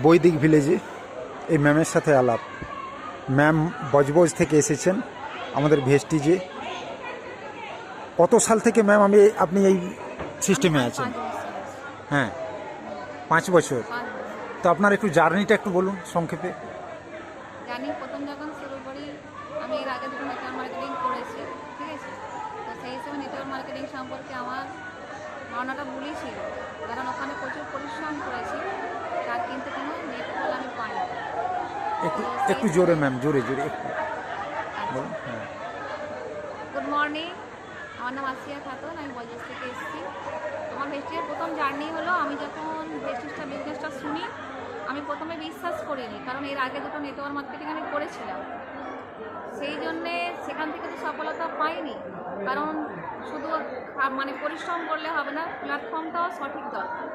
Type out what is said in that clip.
বৈদিক ভিলেজে এই ম্যামের সাথে আলাপ। ম্যাম বজবজ থেকে এসেছেন আমাদের ভেস্টিজে। কত সাল থেকে ম্যাম আপনি এই সিস্টেমে আছেন? হ্যাঁ, 5 বছর। তো আপনার একটু জার্নিটা একটু বলুন সংক্ষেপে। জানি প্রথম যখন শুরু করি, আমি এর আগে যখন নেটওয়ার্ক মার্কেটিং করেছি, ঠিক আছে, তো সেই হিসেবে নেটওয়ার্ক মার্কেটিং সম্পর্কে আমার ধারণাটা ভুলই ছিল, কারণ ওখানে প্রচুর পরিশ্রম করেছি, তার কিন্তু কোনো নেট ফল আমি পাইনি। একটু একটু জোরে ম্যাম, জোরে জোরে একটু বলুন। হ্যাঁ, গুড মর্নিং, আমার নাম আসিয়া খাতুন, আমি বজবজ থেকে এসেছি। আমার ভেস্টিজের প্রথম জার্নি হলো, আমি যখন ভেস্টিজটা বিজনেসটা শুনি, আমি প্রথমে বিশ্বাস করিনি, কারণ এর আগে দুটো নেটওয়ার্ক মার্কেটিং আমি করেছিলাম। সেই জন্যে সেখান থেকে তো সফলতা পাইনি, কারণ শুধু মানে পরিশ্রম করলে হবে না, প্ল্যাটফর্মটাও সঠিক দরকার।